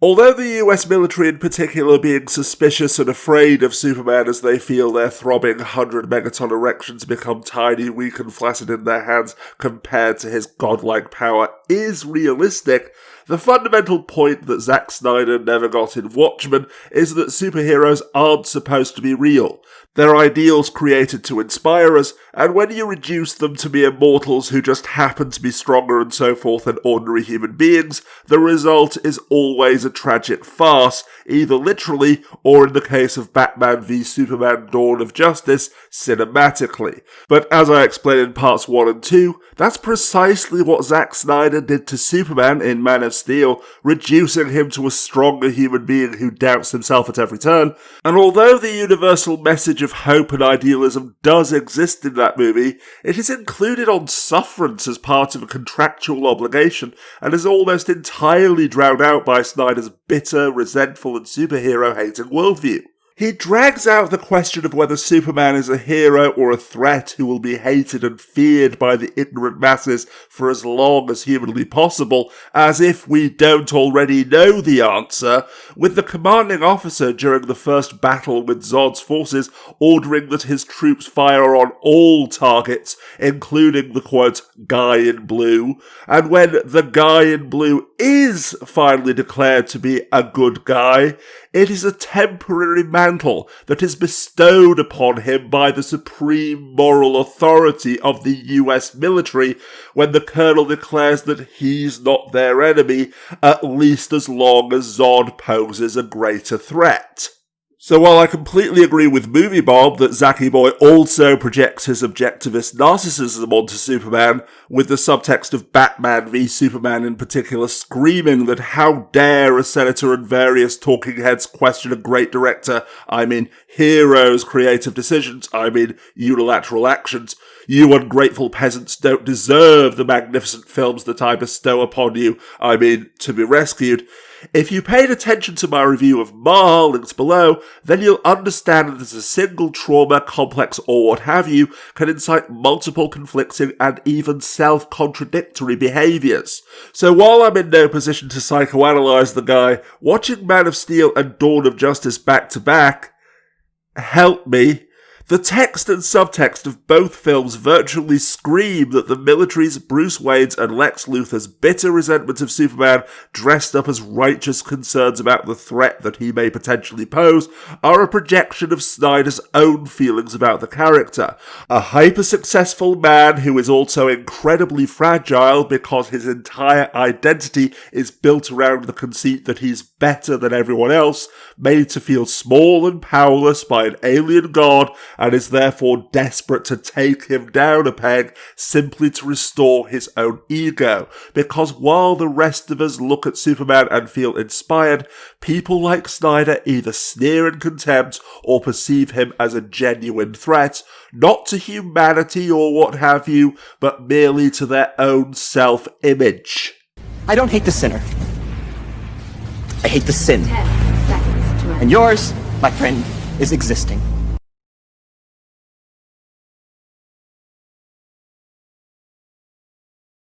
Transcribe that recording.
Although the US military in particular being suspicious and afraid of Superman as they feel their throbbing 100-megaton erections become tiny, weak and flaccid in their hands compared to his godlike power is realistic, the fundamental point that Zack Snyder never got in Watchmen is that superheroes aren't supposed to be real. They're ideals created to inspire us, and when you reduce them to mere mortals who just happen to be stronger and so forth than ordinary human beings, the result is always a tragic farce, either literally, or in the case of Batman v Superman Dawn of Justice, cinematically. But as I explained in parts 1 and 2, that's precisely what Zack Snyder did to Superman in Man of Steel, reducing him to a stronger human being who doubts himself at every turn. And although the universal message of hope and idealism does exist in that movie, it is included on sufferance as part of a contractual obligation, and is almost entirely drowned out by Snyder's bitter, resentful and superhero-hating worldview. He drags out the question of whether Superman is a hero or a threat who will be hated and feared by the ignorant masses for as long as humanly possible, as if we don't already know the answer, with the commanding officer during the first battle with Zod's forces ordering that his troops fire on all targets, including the quote, guy in blue, and when the guy in blue is finally declared to be a good guy, it is a temporary mantle that is bestowed upon him by the supreme moral authority of the US military when the colonel declares that he's not their enemy, at least as long as Zod poses a greater threat. So while I completely agree with Movie Bob that Zacky Boy also projects his objectivist narcissism onto Superman, with the subtext of Batman v Superman in particular screaming that how dare a senator and various talking heads question a great director, hero's creative decisions, unilateral actions. You ungrateful peasants don't deserve the magnificent films that I bestow upon you, to be rescued. If you paid attention to my review of Mar, links below, then you'll understand that a single trauma, complex, or what have you, can incite multiple conflicting and even self-contradictory behaviours. So while I'm in no position to psychoanalyse the guy, watching Man of Steel and Dawn of Justice back to back help me. The text and subtext of both films virtually scream that the military's Bruce Wayne's and Lex Luthor's bitter resentment of Superman, dressed up as righteous concerns about the threat that he may potentially pose, are a projection of Snyder's own feelings about the character. A hyper-successful man who is also incredibly fragile because his entire identity is built around the conceit that he's better than everyone else, made to feel small and powerless by an alien god, and is therefore desperate to take him down a peg simply to restore his own ego. Because while the rest of us look at Superman and feel inspired, people like Snyder either sneer in contempt or perceive him as a genuine threat, not to humanity or what have you, but merely to their own self-image. I don't hate the sinner. I hate the sin. And yours, my friend, is existing.